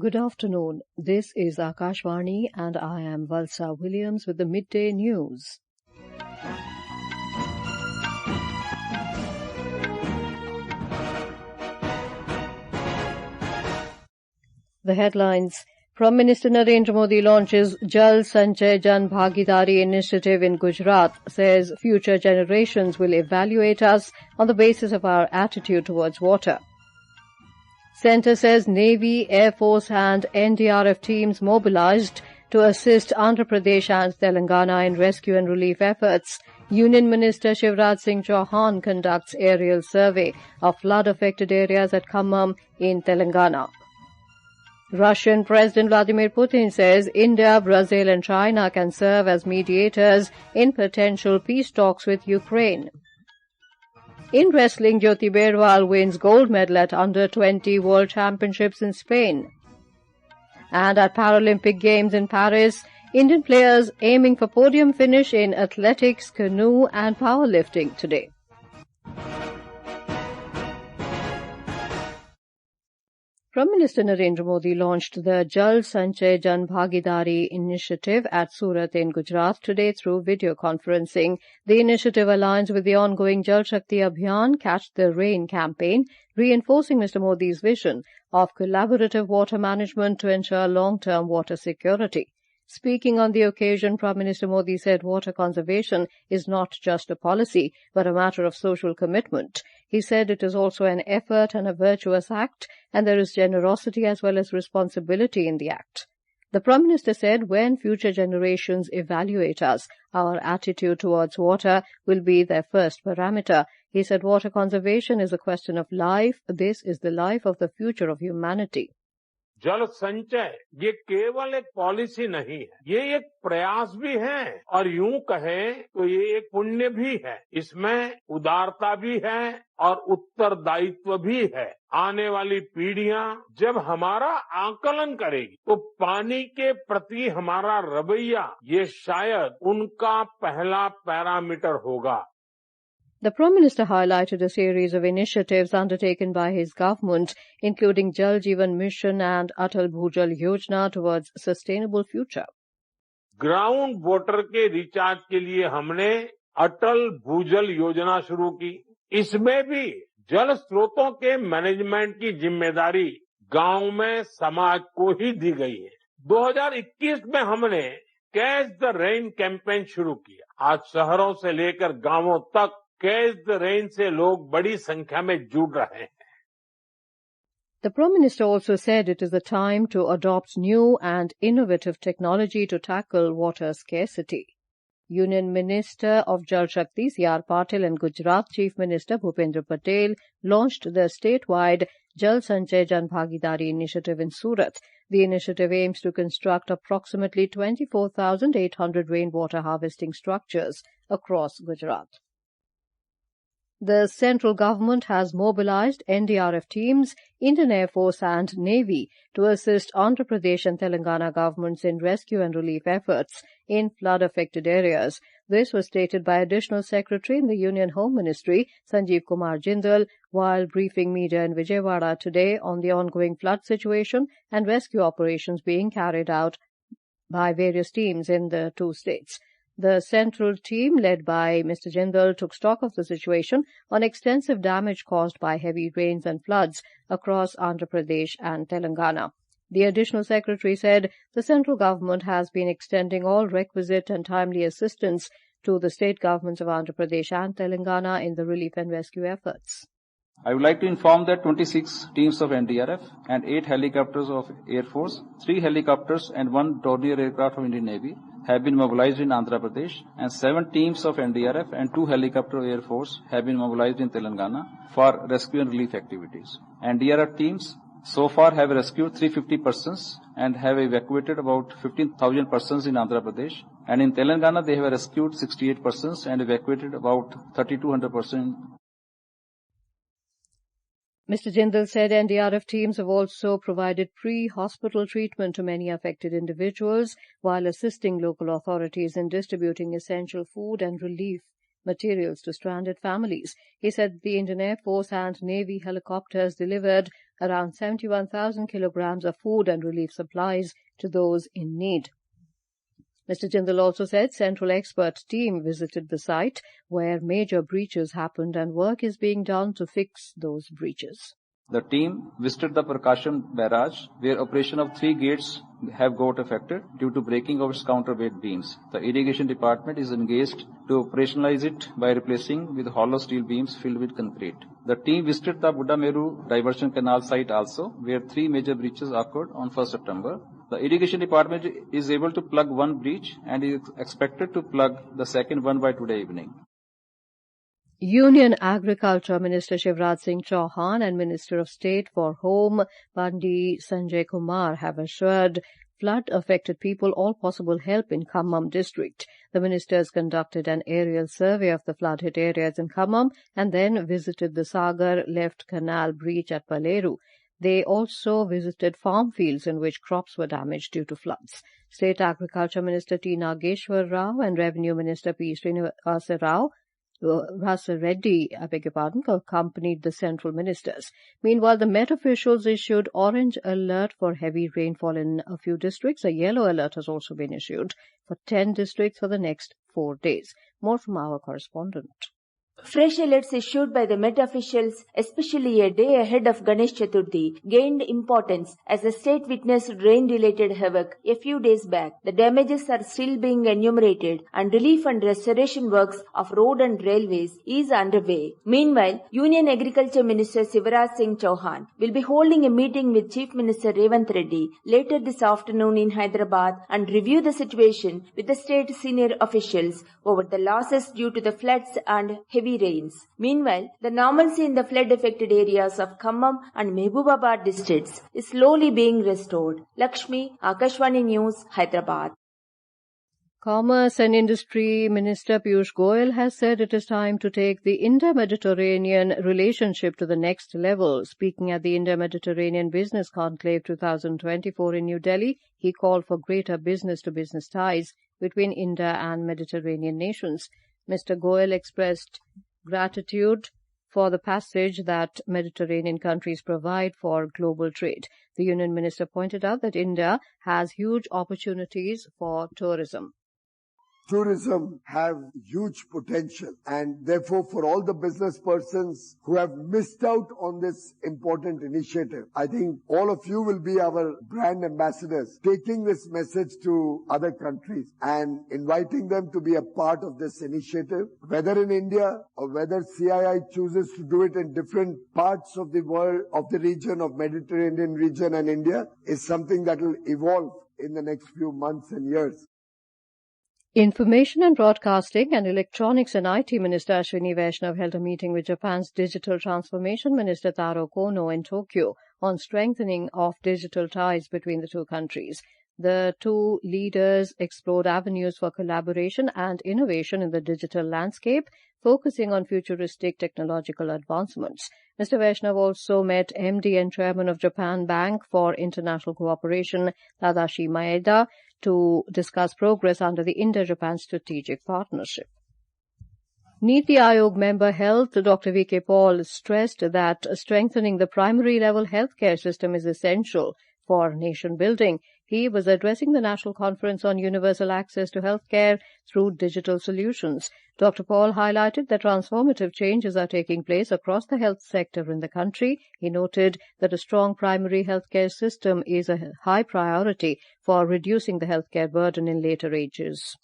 Good afternoon. This is Akashvani and I am Valsa Williams with the midday news. The headlines. Prime Minister Narendra Modi launches Jal Sanchay Jan Bhagidari initiative in Gujarat, says future generations will evaluate us on the basis of our attitude towards water. Centre says Navy, Air Force and NDRF teams mobilised to assist Andhra Pradesh and Telangana in rescue and relief efforts. Union Minister Shivraj Singh Chouhan conducts aerial survey of flood-affected areas at Khammam in Telangana. Russian President Vladimir Putin says India, Brazil and China can serve as mediators in potential peace talks with Ukraine. In wrestling, Jyoti Berwal wins gold medal at U20 World Championships in Spain. And at Paralympic Games in Paris, Indian players aiming for podium finish in athletics, canoe and powerlifting today. Prime Minister Narendra Modi launched the Jal Sanchay Jan Bhagidari initiative at Surat in Gujarat today through video conferencing. The initiative aligns with the ongoing Jal Shakti Abhiyan Catch the Rain campaign, reinforcing Mr. Modi's vision of collaborative water management to ensure long-term water security. Speaking on the occasion, Prime Minister Modi said water conservation is not just a policy, but a matter of social commitment. He said it is also an effort and a virtuous act, and there is generosity as well as responsibility in the act. The Prime Minister said when future generations evaluate us, our attitude towards water will be their first parameter. He said water conservation is a question of life. This is the life of the future of humanity. जल संचय ये केवल एक policy नहीं है, ये एक प्रयास भी है और यूं कहें तो ये एक पुण्य भी है। इसमें उदारता भी है और उत्तरदायित्व भी है। आने वाली पीढ़ियां जब हमारा आकलन करेगी तो पानी के प्रति हमारा रवैया ये शायद उनका पहला पैरामीटर होगा। The Prime Minister highlighted a series of initiatives undertaken by his government, including Jal Jeevan Mission and Atal Bhujal Yojana towards sustainable future. Ground water के रिचार्ज के लिए हमने अटल भूजल योजना शुरू की। इसमें भी जल स्रोतों के मैनेजमेंट की जिम्मेदारी गांव में समाज को ही दी गई है। 2021 में हमने कैच द रेन कैंपेन शुरू किया। आज शहरों से लेकर गांवों तक कैच द रेन से लोग बड़ी संख्या में जुड़ रहे हैं। The Prime Minister also said it is a time to adopt new and innovative technology to tackle water scarcity. Union Minister of Jal Shakti C.R. Patil and Gujarat Chief Minister Bhupendra Patel launched the statewide Jal Sanchay Jan Bhagidari initiative in Surat. The initiative aims to construct approximately 24,800 rainwater harvesting structures across Gujarat. The central government has mobilised NDRF teams, Indian Air Force and Navy to assist Andhra Pradesh and Telangana governments in rescue and relief efforts in flood-affected areas. This was stated by Additional Secretary in the Union Home Ministry, Sanjeev Kumar Jindal, while briefing media in Vijayawada today on the ongoing flood situation and rescue operations being carried out by various teams in the two states. The central team, led by Mr. Jindal, took stock of the situation on extensive damage caused by heavy rains and floods across Andhra Pradesh and Telangana. The Additional Secretary said the central government has been extending all requisite and timely assistance to the state governments of Andhra Pradesh and Telangana in the relief and rescue efforts. I would like to inform that 26 teams of NDRF and 8 helicopters of Air Force, 3 helicopters and 1 Dornier aircraft of Indian Navy have been mobilized in Andhra Pradesh, and 7 teams of NDRF and 2 helicopter Air Force have been mobilized in Telangana for rescue and relief activities. NDRF teams so far have rescued 350 persons and have evacuated about 15,000 persons in Andhra Pradesh, and in Telangana they have rescued 68 persons and evacuated about 3,200 persons. Mr. Jindal said NDRF teams have also provided pre-hospital treatment to many affected individuals while assisting local authorities in distributing essential food and relief materials to stranded families. He said the Indian Air Force and Navy helicopters delivered around 71,000 kilograms of food and relief supplies to those in need. Mr. Jindal also said central expert team visited the site where major breaches happened and work is being done to fix those breaches. The team visited the Prakasham barrage, where operation of 3 gates have got affected due to breaking of its counterweight beams. The irrigation department is engaged to operationalize it by replacing with hollow steel beams filled with concrete. The team visited the Buddha Meru diversion canal site also, where 3 major breaches occurred on 1st September. The irrigation department is able to plug one breach and is expected to plug the second one by today evening. Union Agriculture Minister Shivraj Singh Chouhan and Minister of State for Home Bandi Sanjay Kumar have assured flood-affected people all possible help in Khammam district. The ministers conducted an aerial survey of the flood-hit areas in Khammam and then visited the Sagar left canal breach at Paleru. They also visited farm fields in which crops were damaged due to floods. State Agriculture Minister T. Nageshwar Rao and Revenue Minister P. Srinivasa Rao Rasa Reddy, accompanied the central ministers. Meanwhile, the Met officials issued orange alert for heavy rainfall in a few districts. A yellow alert has also been issued for 10 districts for the next 4 days. More from our correspondent. Fresh alerts issued by the Met officials, especially a day ahead of Ganesh Chaturthi, gained importance as the state witnessed rain-related havoc a few days back. The damages are still being enumerated and relief and restoration works of road and railways is underway. Meanwhile, Union Agriculture Minister Shivraj Singh Chouhan will be holding a meeting with Chief Minister Revanth Reddy later this afternoon in Hyderabad and review the situation with the state senior officials over the losses due to the floods and heavy rains. Meanwhile, the normalcy in the flood-affected areas of Khammam and Mehbubabad districts is slowly being restored. Lakshmi, Akashvani News, Hyderabad. Commerce and Industry Minister Piyush Goyal has said it is time to take the Indo-Mediterranean relationship to the next level. Speaking at the Indo-Mediterranean Business Conclave 2024 in New Delhi, he called for greater business-to-business ties between India and Mediterranean nations. Mr. Goyal expressed gratitude for the passage that Mediterranean countries provide for global trade. The Union Minister pointed out that India has huge opportunities for tourism. Tourism have huge potential, and therefore for all the business persons who have missed out on this important initiative, I think all of you will be our brand ambassadors, taking this message to other countries and inviting them to be a part of this initiative, whether in India or whether CII chooses to do it in different parts of the world, of the region, of Mediterranean region and India, is something that will evolve in the next few months and years. Information and Broadcasting and Electronics and IT Minister Ashwini Vaishnav held a meeting with Japan's Digital Transformation Minister Taro Kono in Tokyo on strengthening of digital ties between the two countries. The two leaders explored avenues for collaboration and innovation in the digital landscape, focusing on futuristic technological advancements. Mr. Vaishnav also met MD and Chairman of Japan Bank for International Cooperation, Tadashi Maeda, to discuss progress under the Indo-Japan Strategic Partnership. Niti Aayog member Health Dr. V.K. Paul stressed that strengthening the primary level healthcare system is essential for nation building. He was addressing the National Conference on Universal Access to Healthcare through Digital Solutions. Dr. Paul highlighted that transformative changes are taking place across the health sector in the country. He noted that a strong primary healthcare system is a high priority for reducing the healthcare burden in later ages.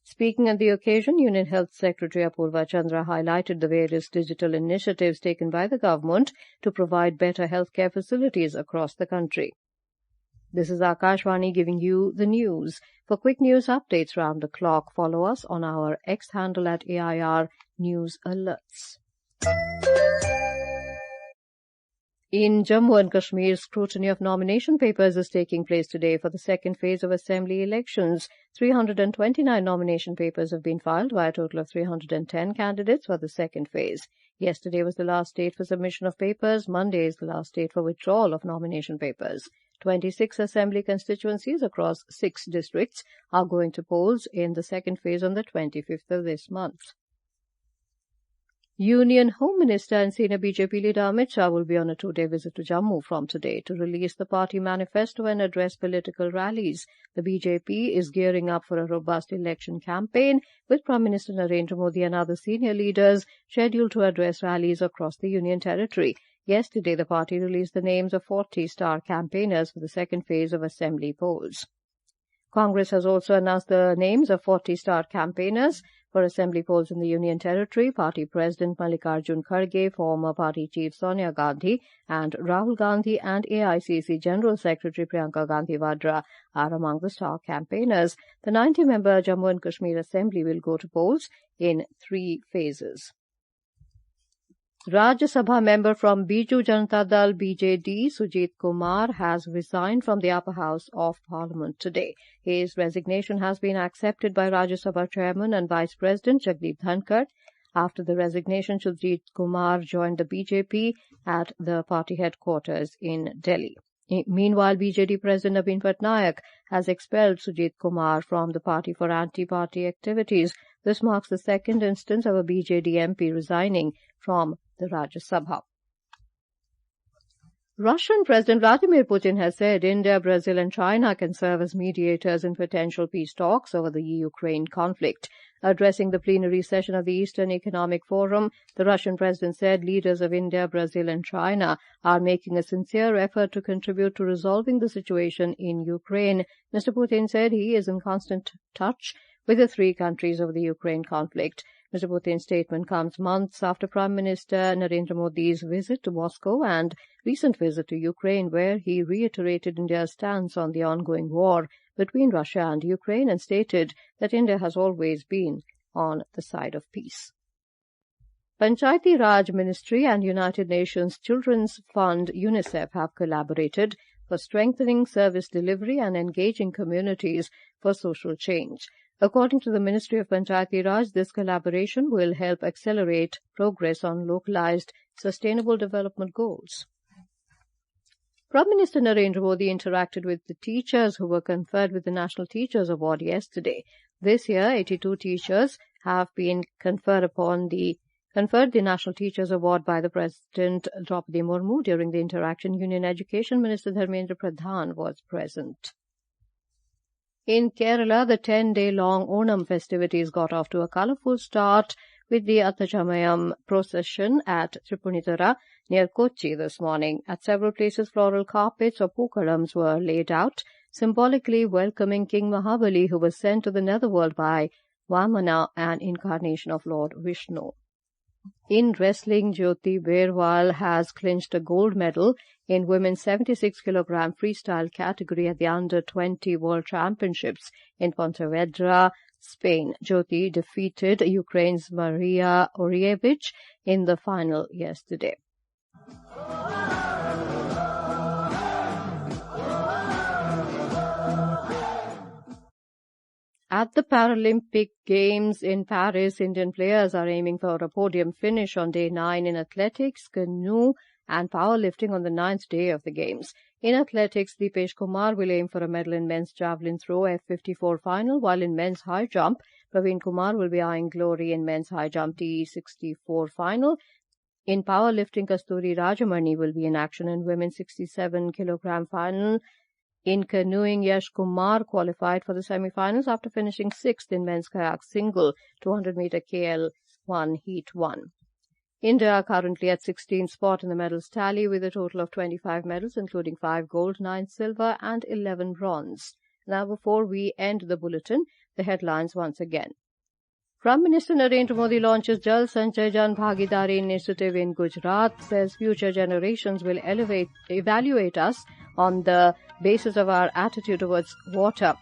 Speaking at the occasion, Union Health Secretary Apurva Chandra highlighted the various digital initiatives taken by the government to provide better healthcare facilities across the country. This is Akashvani giving you the news. For quick news updates round the clock, follow us on our X handle at AIR News Alerts. In Jammu and Kashmir, scrutiny of nomination papers is taking place today for the second phase of assembly elections. 329 nomination papers have been filed by a total of 310 candidates for the second phase. Yesterday was the last date for submission of papers. Monday is the last date for withdrawal of nomination papers. 26 assembly constituencies across 6 districts are going to polls in the second phase on the 25th of this month. Union Home Minister and senior BJP leader Amit Shah will be on a 2-day visit to Jammu from today to release the party manifesto and address political rallies. The BJP is gearing up for a robust election campaign, with Prime Minister Narendra Modi and other senior leaders scheduled to address rallies across the Union territory. Yesterday, the party released the names of 40 star campaigners for the second phase of assembly polls. Congress has also announced the names of 40 star campaigners for assembly polls in the Union Territory. Party President Mallikarjun Kharge, former party chief Sonia Gandhi, and Rahul Gandhi and AICC General Secretary Priyanka Gandhi Vadra are among the star campaigners. The 90-member Jammu and Kashmir Assembly will go to polls in 3 phases. Rajya Sabha member from Biju Janata Dal BJD, Sujit Kumar, has resigned from the upper house of Parliament today. His resignation has been accepted by Rajya Sabha Chairman and Vice President Jagdeep Dhankar. After the resignation, Sujit Kumar joined the BJP at the party headquarters in Delhi. Meanwhile, BJD President Naveen Patnaik has expelled Sujit Kumar from the party for anti-party activities. This marks the second instance of a BJD MP resigning from the Rajya Sabha. Russian President Vladimir Putin has said India, Brazil and China can serve as mediators in potential peace talks over the Ukraine conflict. Addressing the plenary session of the Eastern Economic Forum, the Russian president said leaders of India, Brazil and China are making a sincere effort to contribute to resolving the situation in Ukraine. Mr. Putin said he is in constant touch with the 3 countries over the Ukraine conflict. Mr. Putin's statement comes months after Prime Minister Narendra Modi's visit to Moscow and recent visit to Ukraine, where he reiterated India's stance on the ongoing war between Russia and Ukraine and stated that India has always been on the side of peace. Panchayati Raj Ministry and United Nations Children's Fund UNICEF have collaborated for strengthening service delivery and engaging communities for social change. According to the Ministry of Panchayati Raj, this collaboration will help accelerate progress on localized sustainable development goals. Prime Minister Narendra Modi interacted with the teachers who were conferred with the National Teachers Award yesterday. This year, 82 teachers have been conferred the National Teachers Award by the President Draupadi Murmu. During the interaction, Union Education Minister Dharmendra Pradhan was present. In Kerala, the 10-day-long Onam festivities got off to a colourful start with the Athachamayam procession at Tripunithura near Kochi this morning. At several places, floral carpets or pookalams were laid out, symbolically welcoming King Mahabali, who was sent to the netherworld by Vamana, an incarnation of Lord Vishnu. In wrestling, Jyoti Berwal has clinched a gold medal in women's 76 kg freestyle category at the Under-20 World Championships in Pontevedra, Spain. Jyoti defeated Ukraine's Maria Orievich in the final yesterday. At the Paralympic Games in Paris, Indian players are aiming for a podium finish on day 9 in athletics, canoe and powerlifting on the 9th day of the Games. In athletics, Dipesh Kumar will aim for a medal in men's javelin throw F54 final, while in men's high jump, Praveen Kumar will be eyeing glory in men's high jump T64 final. In powerlifting, Kasturi Rajamani will be in action in women's 67 kg final. In canoeing, Yash Kumar qualified for the semi-finals after finishing 6th in men's kayak single 200-meter KL1 Heat 1. India are currently at 16th spot in the medals tally with a total of 25 medals, including 5 gold, 9 silver and 11 bronze. Now, before we end the bulletin, the headlines once again. Prime Minister Narendra Modi launches Jal Sanchay Jan Bhagidari initiative in Gujarat, says future generations will evaluate us on the basis of our attitude towards water.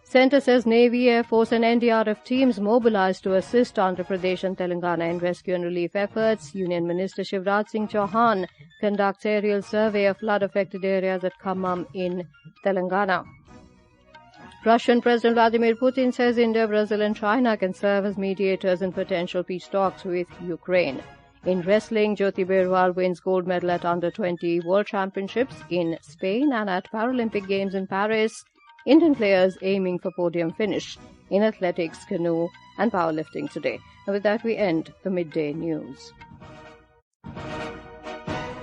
Centre says Navy, Air Force and NDRF teams mobilised to assist Andhra Pradesh and Telangana in rescue and relief efforts. Union Minister Shivraj Singh Chouhan conducts aerial survey of flood-affected areas at Khammam in Telangana. Russian President Vladimir Putin says India, Brazil and China can serve as mediators in potential peace talks with Ukraine. In wrestling, Jyoti Berwal wins gold medal at Under-20 World Championships in Spain and at Paralympic Games in Paris. Indian players aiming for podium finish. In athletics, canoe and Powerlifting today. And with that, we end the midday news.